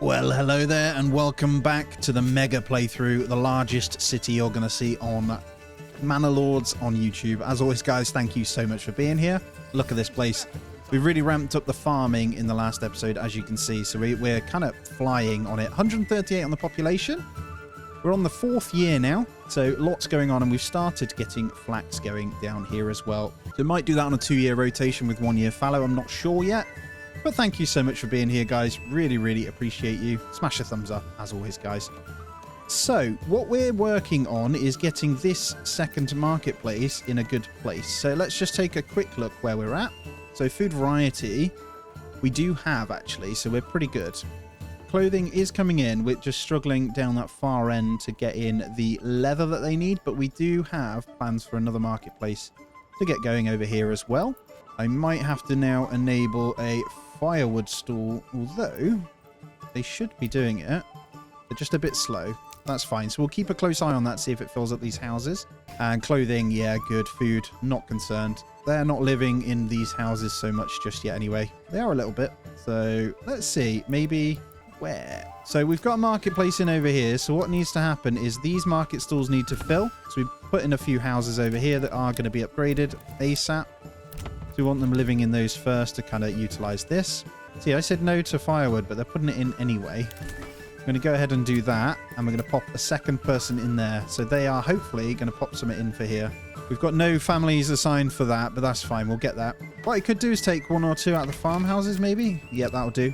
Well, hello there and welcome back to the mega playthrough, the largest city you're going to see on Manor Lords on YouTube. As always, guys, thank you so much for being here. Look at this place. We've really ramped up the farming in the last episode, as you can see. So we're kind of flying on it. 138 on the population. We're on the 4th year now, so lots going on, and we've started getting flax going down here as well. So might do that on a 2-year rotation with 1-year fallow. I'm not sure yet. But thank you so much for being here, guys. Really, really appreciate you. Smash a thumbs up, as always, guys. So, what we're working on is getting this second marketplace in a good place. So, let's just take a quick look where we're at. So, food variety, we do have, actually. So, we're pretty good. Clothing is coming in. We're just struggling down that far end to get in the leather that they need. But we do have plans for another marketplace to get going over here as well. I might have to now enable a firewood stall, although they should be doing it. They're just a bit slow. That's fine. So we'll keep a close eye on that, see if it fills up these houses. And clothing, yeah, good. Food, not concerned. They're not living in these houses so much just yet anyway. They are a little bit. So let's see. Maybe where? So we've got a marketplace in over here. So what needs to happen is these market stalls need to fill. So we put in a few houses over here that are going to be upgraded ASAP. We want them living in those first to kind of utilize this. See, I said no to firewood, but they're putting it in anyway. I'm going to go ahead and do that, and we're going to pop a second person in there. So they are hopefully going to pop something in for here. We've got no families assigned for that, but that's fine. We'll get that. What I could do is take 1 or 2 out of the farmhouses, maybe. Yeah, that'll do.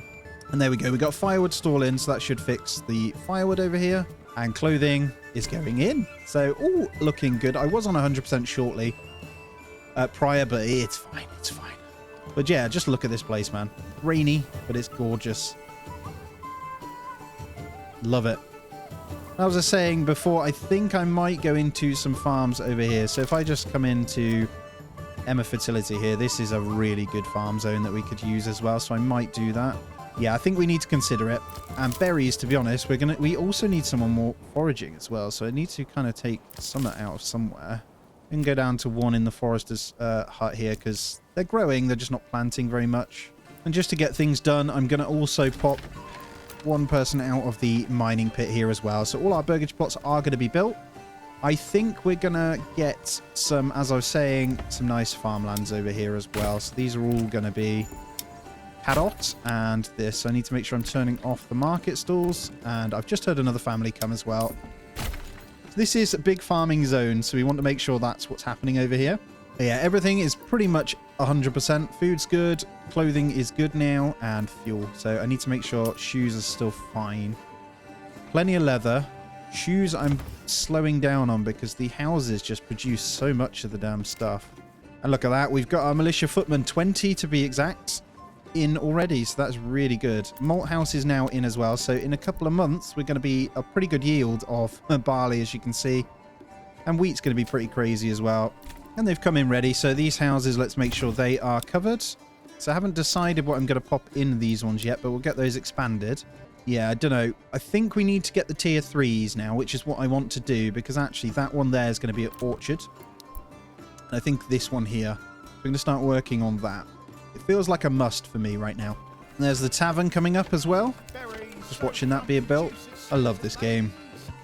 And there we go. We got firewood stall in, so that should fix the firewood over here. And clothing is going in. So, all looking good. I was on 100% shortly. Prior, but it's fine, it's fine. But yeah, just look at this place, man. Rainy, but it's gorgeous. Love it. As I was saying before, I think I might go into some farms over here. So if I just come into Emma Fertility here, this is a really good farm zone that we could use as well. So I might do that. Yeah, I think we need to consider it. And berries, to be honest, we also need someone more foraging as well. So I need to kind of take some out of somewhere. We can go down to 1 in the forester's hut here because they're growing. They're just not planting very much. And just to get things done, I'm going to also pop 1 person out of the mining pit here as well. So all our burgage plots are going to be built. I think we're going to get some, as I was saying, some nice farmlands over here as well. So these are all going to be carrots and this. I need to make sure I'm turning off the market stalls. And I've just heard another family come as well. This is a big farming zone, so we want to make sure that's what's happening over here. But yeah, everything is pretty much 100%. Food's good, clothing is good now, and fuel. So I need to make sure shoes are still fine. Plenty of leather. Shoes I'm slowing down on because the houses just produce so much of the damn stuff. And look at that. We've got our militia footmen, 20 to be exact, in already, so that's really good. Malt house is now in as well, so in a couple of months we're going to be a pretty good yield of barley, as you can see, and wheat's going to be pretty crazy as well. And they've come in ready, so these houses, let's make sure they are covered. So I haven't decided what I'm going to pop in these ones yet, but we'll get those expanded. Yeah, I don't know. I think we need to get the tier 3s now, which is what I want to do, because actually that one there is going to be an orchard, and I think this one here, we're going to start working on that. It feels like a must for me right now. And there's the tavern coming up as well. Just watching that beer built. I love this game.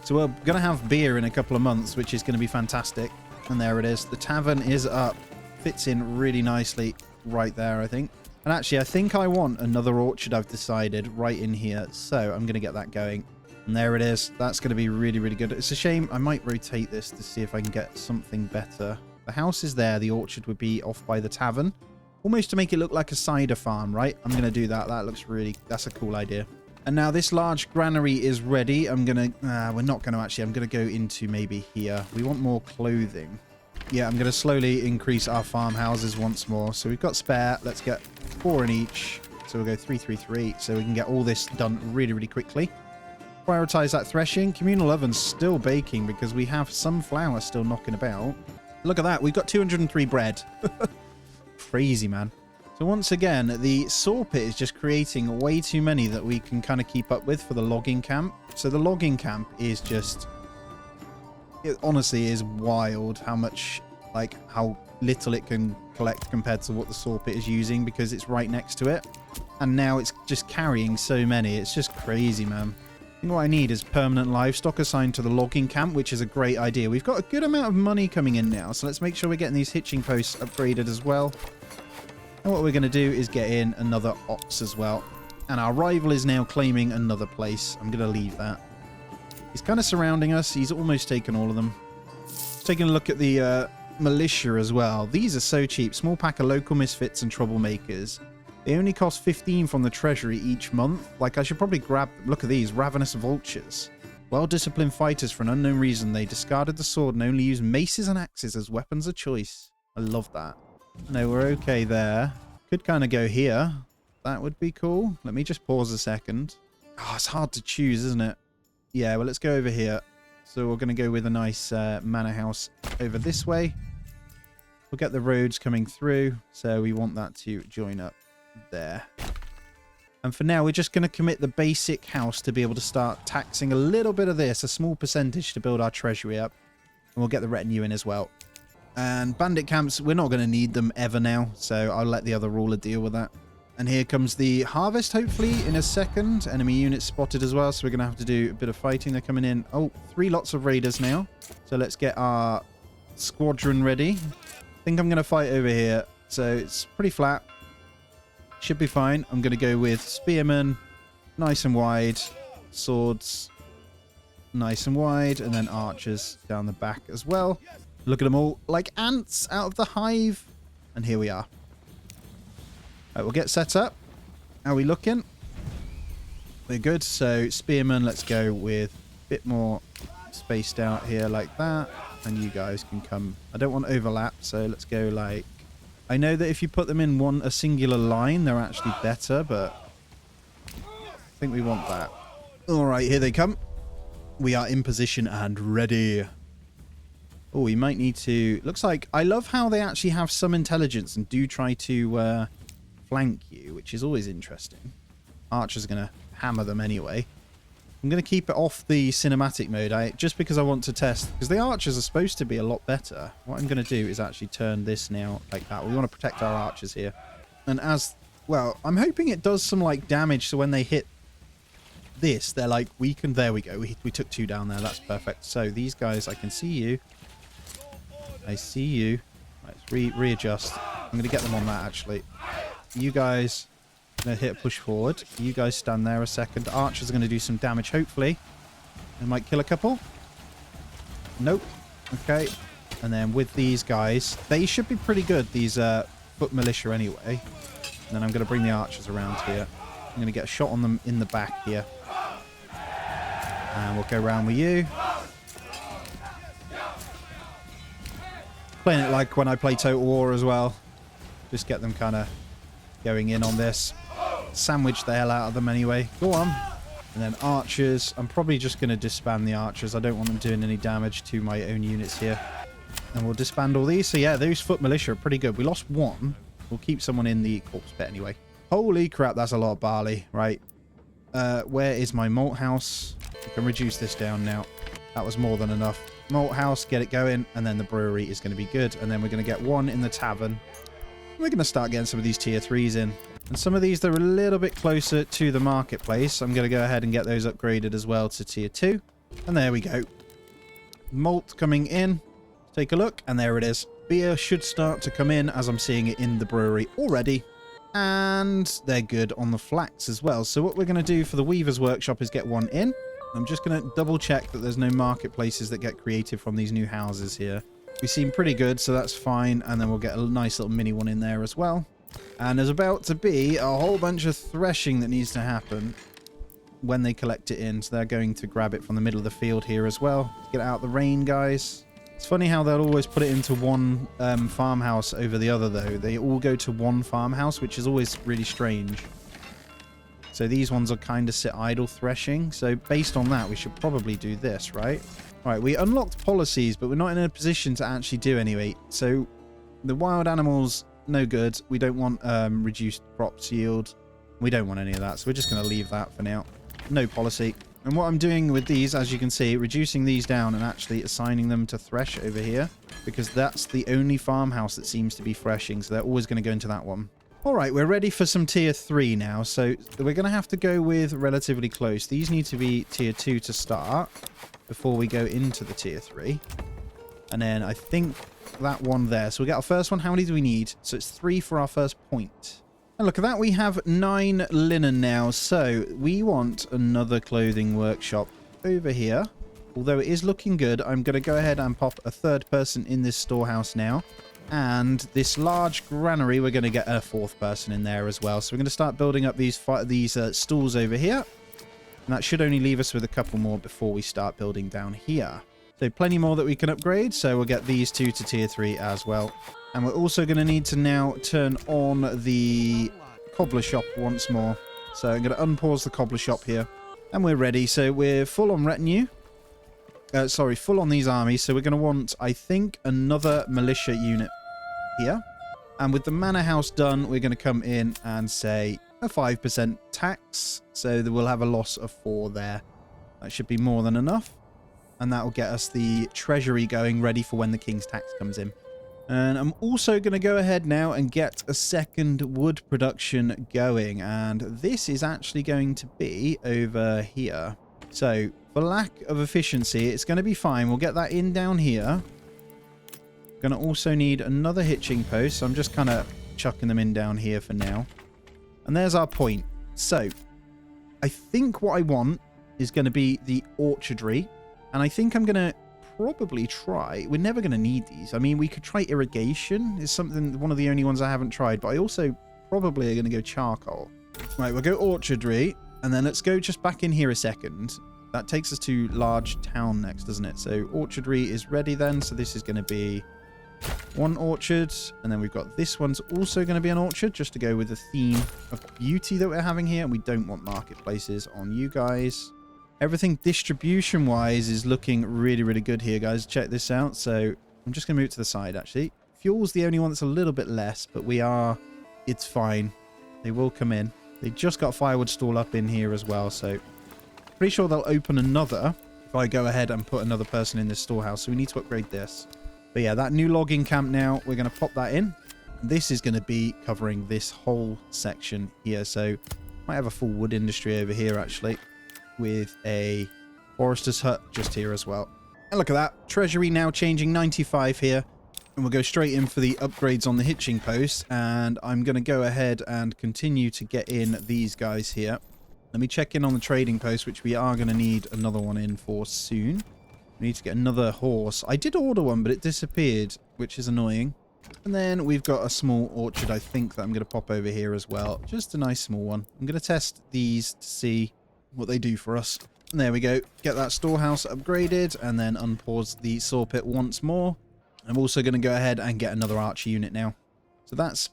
So we're going to have beer in a couple of months, which is going to be fantastic. And there it is. The tavern is up. Fits in really nicely right there, I think. And actually, I think I want another orchard, I've decided, right in here. So I'm going to get that going. And there it is. That's going to be really, really good. It's a shame. I might rotate this to see if I can get something better. The house is there. The orchard would be off by the tavern. Almost to make it look like a cider farm, right? I'm going to do that. That looks really... That's a cool idea. And now this large granary is ready. I'm going to... we're not going to actually. I'm going to go into maybe here. We want more clothing. Yeah, I'm going to slowly increase our farmhouses once more. So we've got spare. Let's get 4 in each. So we'll go 3, 3, 3. So we can get all this done really, really quickly. Prioritize that threshing. Communal oven's still baking because we have some flour still knocking about. Look at that. We've got 203 bread. Crazy, man. So once again, the saw pit is just creating way too many that we can kind of keep up with for the logging camp. So the logging camp is just... It honestly is wild how much, like, how little it can collect compared to what the saw pit is using because it's right next to it. And now it's just carrying so many. It's just crazy, man. I think what I need is permanent livestock assigned to the logging camp, which is a great idea. We've got a good amount of money coming in now, so let's make sure we're getting these hitching posts upgraded as well. And what we're going to do is get in another ox as well. And our rival is now claiming another place. I'm going to leave that. He's kind of surrounding us. He's almost taken all of them. Taking a look at the militia as well. These are so cheap. Small pack of local misfits and troublemakers. They only cost 15 from the treasury each month. Like, I should probably grab them. Look at these. Ravenous vultures. Well-disciplined fighters for an unknown reason. They discarded the sword and only use maces and axes as weapons of choice. I love that. No, we're okay there. Could kind of go here. That would be cool. Let me just pause a second. Oh, it's hard to choose, isn't it? Yeah, well, let's go over here. So we're going to go with a nice manor house over this way. We'll get the roads coming through. So we want that to join up there. And for now, we're just going to commit the basic house to be able to start taxing a little bit of this, a small percentage to build our treasury up. And we'll get the retinue in as well. And bandit camps, we're not going to need them ever now. So I'll let the other ruler deal with that. And here comes the harvest, hopefully, in a second. Enemy units spotted as well, so we're going to have to do a bit of fighting. They're coming in. Oh, 3 lots of raiders now. So let's get our squadron ready. I think I'm going to fight over here. So it's pretty flat. Should be fine. I'm going to go with spearmen, nice and wide. Swords, nice and wide. And then archers down the back as well. Look at them all like ants out of the hive. And here we are. Right, we'll get set up. How are we looking? We're good. So spearmen, let's go with a bit more spaced out here like that. And you guys can come. I don't want overlap, so let's go like... I know that if you put them in a singular line, they're actually better, but I think we want that. All right, here they come. We are in position and ready. Oh, we might need to... Looks like... I love how they actually have some intelligence and do try to flank you, which is always interesting. Archer's going to hammer them anyway. I'm going to keep it off the cinematic mode, just because I want to test. Because the archers are supposed to be a lot better. What I'm going to do is actually turn this now like that. We want to protect our archers here. And as... Well, I'm hoping it does some, like, damage, so when they hit this, they're, like, weakened. There we go. We took 2 down there. That's perfect. So, these guys, I can see you. I see you. Let's readjust. I'm going to get them on that, actually. You guys... I'm going to hit a push forward. You guys stand there a second. Archers are going to do some damage, hopefully. They might kill a couple. Nope. Okay. And then with these guys, they should be pretty good, these foot militia anyway. And then I'm going to bring the archers around here. I'm going to get a shot on them in the back here. And we'll go around with you. Playing it like when I play Total War as well. Just get them kind of going in on this. Sandwich the hell out of them anyway. Go on. And then archers. I'm probably just going to disband the archers. I don't want them doing any damage to my own units here. And we'll disband all these. So yeah, those foot militia are pretty good. We lost 1. We'll keep someone in the corpse pit anyway. Holy crap, that's a lot of barley. Right. Where is my malt house? I can reduce this down now. That was more than enough. Malt house, get it going. And then the brewery is going to be good. And then we're going to get 1 in the tavern. We're going to start getting some of these tier 3s in. And some of these, they're a little bit closer to the marketplace. I'm going to go ahead and get those upgraded as well to tier 2. And there we go. Malt coming in. Take a look. And there it is. Beer should start to come in as I'm seeing it in the brewery already. And they're good on the flax as well. So what we're going to do for the Weaver's Workshop is get 1 in. I'm just going to double check that there's no marketplaces that get created from these new houses here. We seem pretty good, so that's fine. And then we'll get a nice little mini one in there as well. And there's about to be a whole bunch of threshing that needs to happen when they collect it in. So they're going to grab it from the middle of the field here as well. Get out the rain, guys. It's funny how they'll always put it into one farmhouse over the other, though. They all go to one farmhouse, which is always really strange. So these ones are kind of sit idle threshing. So based on that, we should probably do this, right? Right, we unlocked policies, but we're not in a position to actually do any. So the wild animals, no good. We don't want reduced crops yield. We don't want any of that, so we're just going to leave that for now. No policy. And what I'm doing with these, as you can see, reducing these down and actually assigning them to thresh over here, because that's the only farmhouse that seems to be threshing, so they're always going to go into that one. All right, we're ready for some tier 3 now. So we're going to have to go with relatively close. These need to be tier 2 to start before we go into the tier 3. And then I think that one there. So we got our first one. How many do we need? So it's 3 for our first point. And look at that. We have 9 linen now. So we want another clothing workshop over here. Although it is looking good, I'm going to go ahead and pop a third person in this storehouse now. And this large granary, we're going to get a 4th person in there as well. So we're going to start building up these stalls over here. And that should only leave us with a couple more before we start building down here. So plenty more that we can upgrade. So we'll get these 2 to tier 3 as well. And we're also going to need to now turn on the cobbler shop once more. So I'm going to unpause the cobbler shop here. And we're ready. So we're full on retinue. Full on these armies. So we're going to want, I think, another militia unit here. And with the manor house done, we're going to come in and say a 5% tax. So that we'll have a loss of 4 there. That should be more than enough. And that will get us the treasury going, ready for when the king's tax comes in. And I'm also going to go ahead now and get a second wood production going. And this is actually going to be over here. So for lack of efficiency, it's going to be fine. We'll get that in down here. Going to also need another hitching post. So I'm just kind of chucking them in down here for now. And there's our point. So I think what I want is going to be the orchardry. And I think I'm going to probably try... We're never going to need these. I mean, we could try irrigation. It's something, one of the only ones I haven't tried. But I also probably are going to go charcoal. Right, we'll go orchardry. And then let's go just back in here a second. That takes us to large town next, doesn't it? So orchardry is ready then. So this is going to be 1 orchard. And then we've got this one's also going to be an orchard, just to go with the theme of beauty that we're having here. And we don't want marketplaces on you guys. Everything distribution-wise is looking really, really good here, guys. Check this out. So I'm just going to move it to the side, actually. Fuel's the only one that's a little bit less, but it's fine. They will come in. They just got a firewood stall up in here as well, so pretty sure they'll open another if I go ahead and put another person in this storehouse. So we need to upgrade this. But yeah, that new logging camp now, we're going to pop that in. This is going to be covering this whole section here. So might have a full wood industry over here, actually, with a forester's hut just here as well. And look at that. Treasury now changing 95 here. And we'll go straight in for the upgrades on the hitching post. And I'm going to go ahead and continue to get in these guys here. Let me check in on the trading post, which we are going to need another one in for soon. We need to get another horse. I did order one, but it disappeared, which is annoying. And then we've got a small orchard, I think, that I'm going to pop over here as well. Just a nice small one. I'm going to test these to see what they do for us. And there we go. Get that storehouse upgraded and then unpause the saw pit once more. I'm also going to go ahead and get another archer unit now. So that's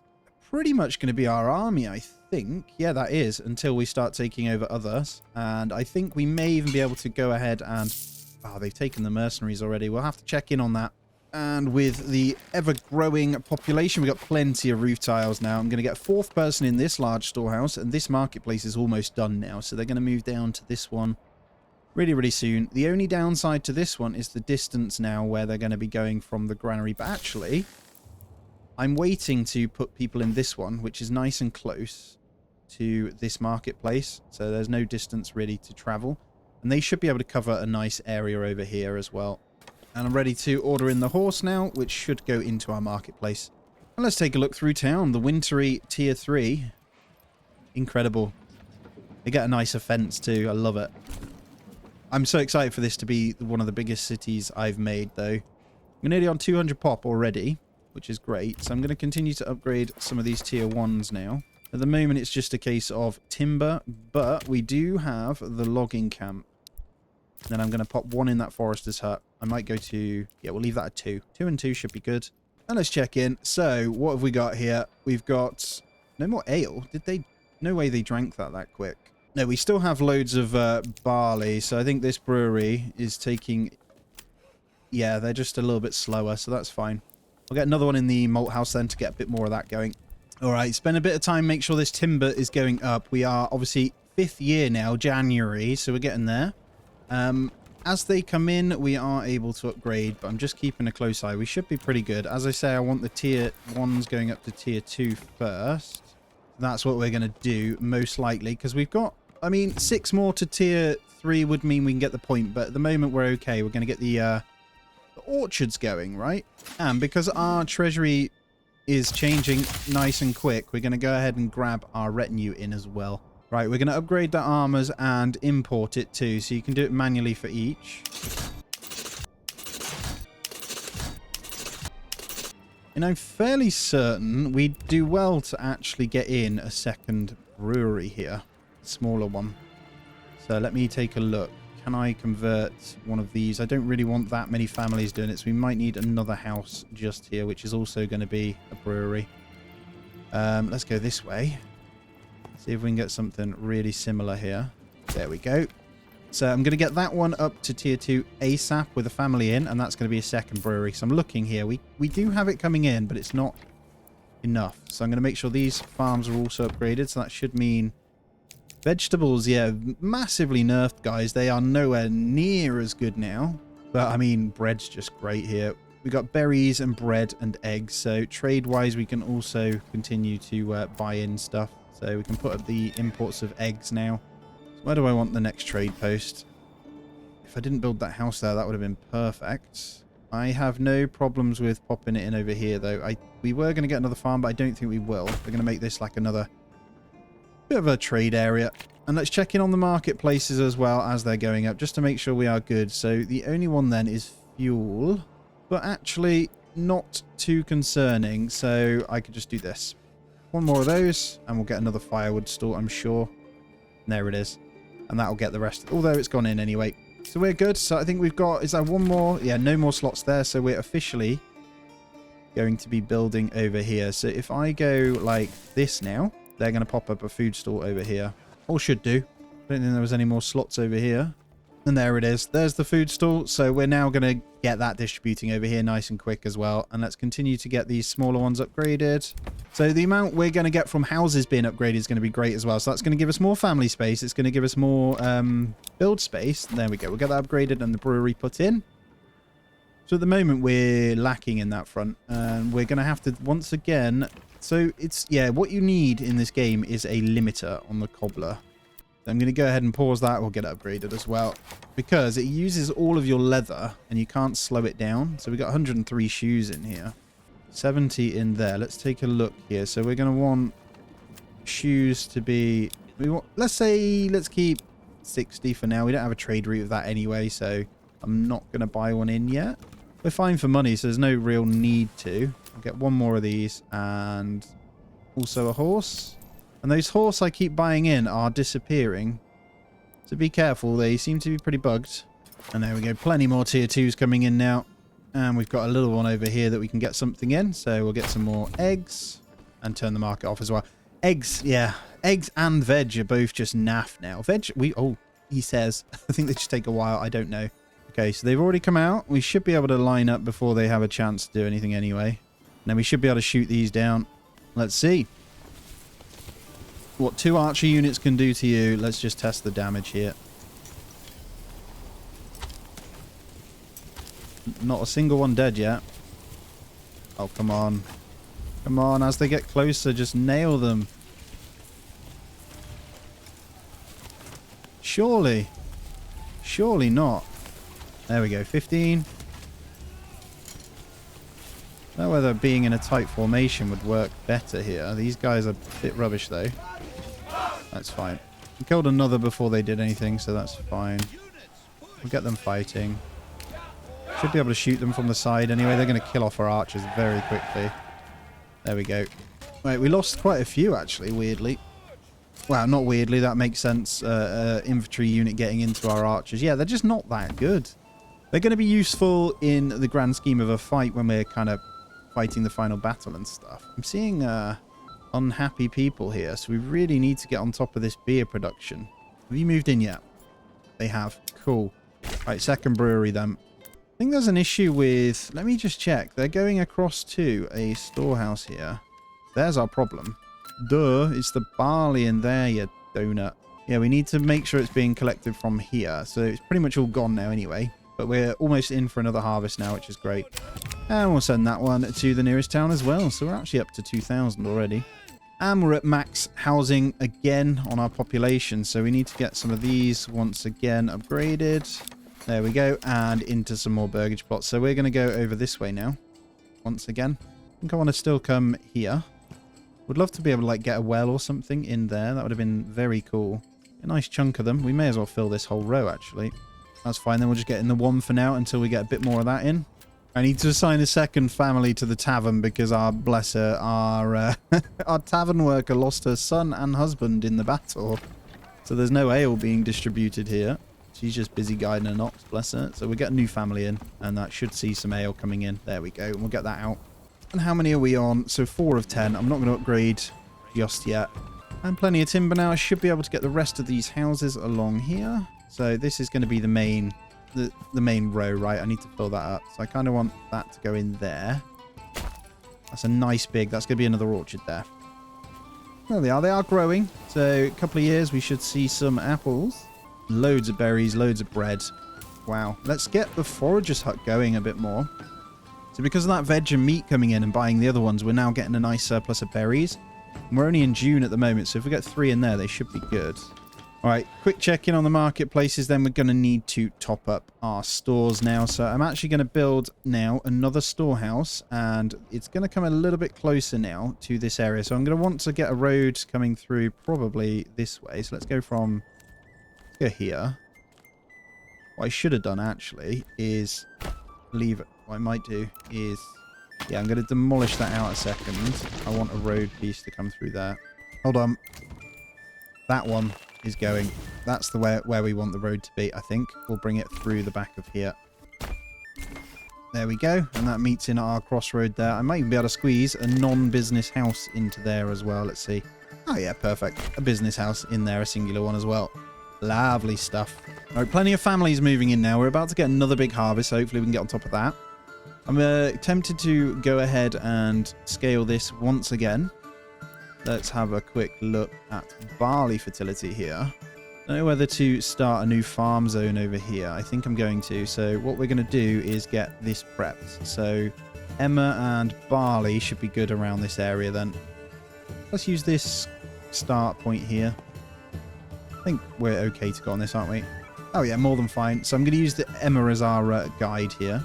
pretty much going to be our army, I think. Yeah, that is, until we start taking over others. And I think we may even be able to go ahead and... Oh, they've taken the mercenaries already. We'll have to check in on that. And with the ever-growing population, we've got plenty of roof tiles now. I'm going to get a 4th person in this large storehouse. And this marketplace is almost done now. So they're going to move down to this one really, really soon. The only downside to this one is the distance now where they're going to be going from the granary. But actually, I'm waiting to put people in this one, which is nice and close to this marketplace. So there's no distance really to travel. And they should be able to cover a nice area over here as well. And I'm ready to order in the horse now, which should go into our marketplace. And let's take a look through town. The wintry tier 3. Incredible. They get a nicer fence too. I love it. I'm so excited for this to be one of the biggest cities I've made, though. We're nearly on 200 pop already, which is great. So I'm going to continue to upgrade some of these tier 1s now. At the moment, it's just a case of timber, but we do have the logging camp. Then I'm going to pop 1 in that forester's hut. I might go to... Yeah, we'll leave that at 2. 2 and 2 should be good. And let's check in. So, what have we got here? We've got... No more ale. Did they... No way they drank that quick. No, we still have loads of barley. So I think this brewery is taking... Yeah, they're just a little bit slower, so that's fine. I'll get another one in the malt house then to get a bit more of that going. All right, spend a bit of time, make sure this timber is going up. We are obviously 5th year now, January, so we're getting there. As they come in, we are able to upgrade, but I'm just keeping a close eye. We should be pretty good. As I say, I want the tier 1s going up to tier 2 first. that's what we're going to do, most likely, because we've got, I mean, 6 more to tier 3 would mean we can get the point, but at the moment we're okay. We're going to get the orchards going, right? And because our treasury is changing nice and quick, we're going to go ahead and grab our retinue in as well. Right, we're going to upgrade the armors and import it too, so you can do it manually for each. And I'm fairly certain we'd do well to actually get in a second brewery here. A smaller one. So let me take a look. Can I convert one of these? I don't really want that many families doing it, so we might need another house just here, which is also going to be a brewery. Let's go this way. See if we can get something really similar here. There we go. So I'm going to get that one up to tier 2 ASAP with a family in, and that's going to be a second brewery. So I'm looking here. We do have it coming in, but it's not enough. So I'm going to make sure these farms are also upgraded. So that should mean vegetables, yeah, massively nerfed, guys. They are nowhere near as good now. But, I mean, bread's just great here. We got berries and bread and eggs. So trade-wise, we can also continue to buy in stuff. So we can put up the imports of eggs now. Where do I want the next trade post? If I didn't build that house there, that would have been perfect. I have no problems with popping it in over here, though. We were going to get another farm, but I don't think we will. We're going to make this like another bit of a trade area. And let's check in on the marketplaces as well as they're going up, just to make sure we are good. So the only one then is fuel, but actually not too concerning. So I could just do this. One more of those, and we'll get another firewood store, I'm sure. And there it is. And that'll get the rest, although it's gone in anyway. So we're good. So I think we've got, is that one more? Yeah, no more slots there. So we're officially going to be building over here. So if I go like this now, they're going to pop up a food store over here. Or should do. I don't think there was any more slots over here. And there it is. There's the food store. So we're now going to get that distributing over here nice and quick as well. And let's continue to get these smaller ones upgraded. So the amount we're going to get from houses being upgraded is going to be great as well. So that's going to give us more family space. It's going to give us more build space. There we go. We'll get that upgraded and the brewery put in. So at the moment we're lacking in that front. And we're going to have to once again... So it's, yeah, what you need in this game is a limiter on the cobbler. I'm going to go ahead and pause that. We'll get it upgraded as well. Because it uses all of your leather and you can't slow it down. So we got 103 shoes in here. 70 in there. Let's take a look here. So we're going to want shoes to be... let's keep 60 for now. We don't have a trade route of that anyway. So I'm not going to buy one in yet. We're fine for money, so there's no real need to. I'll get one more of these and also a horse. And those horse I keep buying in are disappearing. So be careful. They seem to be pretty bugged. And there we go. Plenty more tier 2s coming in now. And we've got a little one over here that we can get something in. So we'll get some more eggs and turn the market off as well. Eggs, yeah. Eggs and veg are both just naff now. Veg, he says. I think they just take a while. I don't know. Okay, so they've already come out. We should be able to line up before they have a chance to do anything anyway. And then we should be able to shoot these down. Let's see what 2 archer units can do to you. Let's just test the damage here. Not a single one dead yet. Oh, come on. Come on, as they get closer, just nail them. Surely. Surely not. There we go, 15. I don't know whether being in a tight formation would work better here. These guys are a bit rubbish, though. That's fine. We killed another before they did anything, so that's fine. We'll get them fighting. Should be able to shoot them from the side anyway. They're going to kill off our archers very quickly. There we go. Right, we lost quite a few, actually, weirdly. Well, not weirdly. That makes sense. Infantry unit getting into our archers. Yeah, they're just not that good. They're going to be useful in the grand scheme of a fight when we're kind of fighting the final battle and stuff. I'm seeing unhappy people here, so we really need to get on top of this beer production. Have you moved in yet? They have. Cool. Right, second brewery then. I think there's an issue with... Let me just check. They're going across to a storehouse here. There's our problem. Duh, it's the barley in there, you donut. Yeah, we need to make sure it's being collected from here. So it's pretty much all gone now anyway. But we're almost in for another harvest now, which is great. And we'll send that one to the nearest town as well. So we're actually up to 2,000 already. And we're at max housing again on our population. So we need to get some of these once again upgraded. There we go. And into some more burgage plots. So we're going to go over this way now. Once again. I think I want to still come here. Would love to be able to like get a well or something in there. That would have been very cool. A nice chunk of them. We may as well fill this whole row actually. That's fine. Then we'll just get in the one for now until we get a bit more of that in. I need to assign a second family to the tavern because our our tavern worker lost her son and husband in the battle. So there's no ale being distributed here. She's just busy guiding an ox, bless her. So we'll get a new family in and that should see some ale coming in. There we go. And we'll get that out. And how many are we on? So 4 of 10. I'm not going to upgrade just yet. And plenty of timber now. I should be able to get the rest of these houses along here. So this is going to be the main row, right? I need to fill that up. So I kind of want that to go in there. That's a nice big... That's going to be another orchard there. There they are. They are growing. So a couple of years we should see some apples. Loads of berries, loads of bread. Wow. Let's get the forager's hut going a bit more. So because of that veg and meat coming in and buying the other ones, we're now getting a nice surplus of berries. And we're only in June at the moment, so if we get 3 in there, they should be good. All right, quick check-in on the marketplaces. Then we're going to need to top up our stores now. So I'm actually going to build now another storehouse, and it's going to come a little bit closer now to this area. So I'm going to want to get a road coming through probably this way. So let's go let's go here. What I should have done actually is leave it. What I might do is, yeah, I'm going to demolish that out a second. I want a road piece to come through there. Hold on. That one is going. That's the way where we want the road to be, I think. We'll bring it through the back of here. There we go. And that meets in our crossroad there. I might even be able to squeeze a non-business house into there as well. Let's see. Oh, yeah, perfect. A business house in there, a singular one as well. Lovely stuff. All right, plenty of families moving in now. We're about to get another big harvest. So hopefully we can get on top of that. I'm tempted to go ahead and scale this once again. Let's have a quick look at barley fertility here. I don't know whether to start a new farm zone over here. I think I'm going to. So what we're going to do is get this prepped. So emmer and barley should be good around this area then. Let's use this start point here. I think we're okay to go on this, aren't we? Oh yeah, more than fine. So I'm going to use the emmer as our guide here.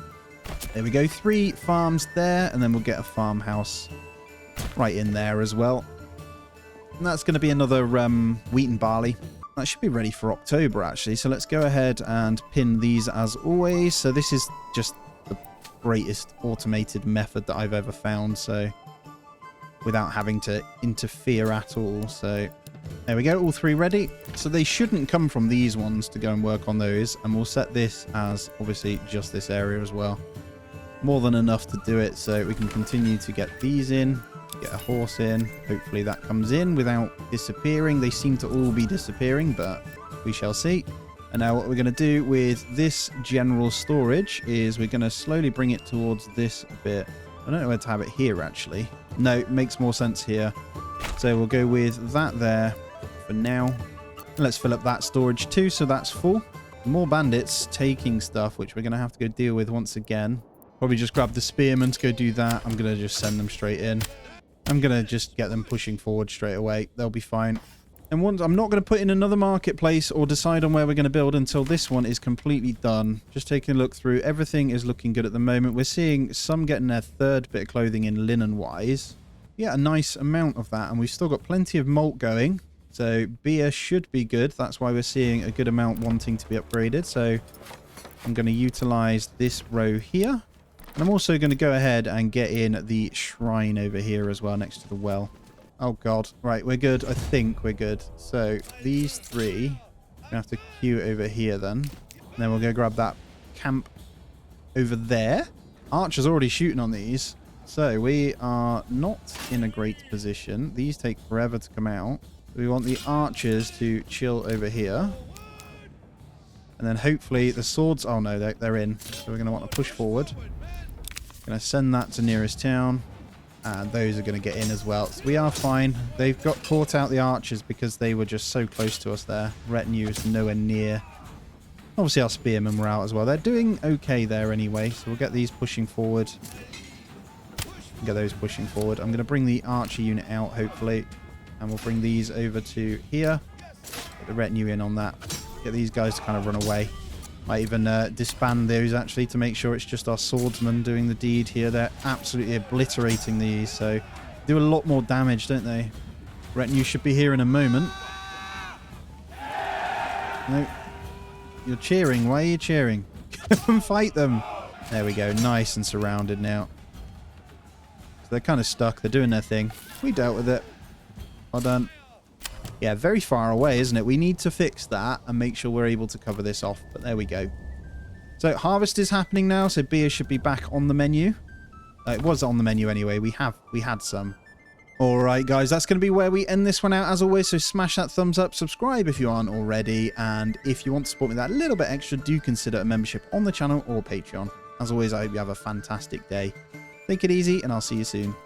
There we go. 3 farms there, and then we'll get a farmhouse right in there as well. And that's going to be another wheat and barley. That should be ready for October, actually. So let's go ahead and pin these as always. So this is just the greatest automated method that I've ever found. So without having to interfere at all. So there we go. All 3 ready. So they shouldn't come from these ones to go and work on those. And we'll set this as obviously just this area as well. More than enough to do it. So we can continue to get these in. Get a horse in. Hopefully that comes in without disappearing. They seem to all be disappearing, but we shall see. And now what we're going to do with this general storage is we're going to slowly bring it towards this a bit. I don't know where to have it here, actually. No, it makes more sense here. So we'll go with that there for now. Let's fill up that storage too, so that's full. More bandits taking stuff, which we're going to have to go deal with once again. Probably just grab the spearmen to go do that. I'm going to just send them straight in. I'm going to just get them pushing forward straight away. They'll be fine. And once I'm not going to put in another marketplace or decide on where we're going to build until this one is completely done. Just taking a look through. Everything is looking good at the moment. We're seeing some getting their 3rd bit of clothing in linen-wise. Yeah, a nice amount of that. And we've still got plenty of malt going. So beer should be good. That's why we're seeing a good amount wanting to be upgraded. So I'm going to utilize this row here. And I'm also going to go ahead and get in the shrine over here as well, next to the well. Oh, God. Right, we're good. I think we're good. So these 3, we're going to have to queue over here then. And then we'll go grab that camp over there. Archer's already shooting on these. So we are not in a great position. These take forever to come out. We want the archers to chill over here. And then hopefully the swords... Oh, no, they're in. So we're going to want to push forward. Going to send that to nearest town. And those are going to get in as well. So we are fine. They've got caught out the archers because they were just so close to us there. Retinue is nowhere near. Obviously our spearmen were out as well. They're doing okay there anyway. So we'll get these pushing forward. Get those pushing forward. I'm going to bring the archer unit out, hopefully. And we'll bring these over to here. Get the retinue in on that. Get these guys to kind of run away. Might even disband those, actually, to make sure it's just our swordsmen doing the deed here. They're absolutely obliterating these, so do a lot more damage, don't they? Retinue should be here in a moment. No. You're cheering. Why are you cheering? Come and fight them. There we go. Nice and surrounded now. So they're kind of stuck. They're doing their thing. We dealt with it. Well done. Yeah, very far away, isn't it? We need to fix that and make sure we're able to cover this off. But there we go. So harvest is happening now. So beer should be back on the menu. It was on the menu anyway. We had some. All right, guys, that's going to be where we end this one out as always. So smash that thumbs up, subscribe if you aren't already. And if you want to support me that little bit extra, do consider a membership on the channel or Patreon. As always, I hope you have a fantastic day. Take it easy, and I'll see you soon.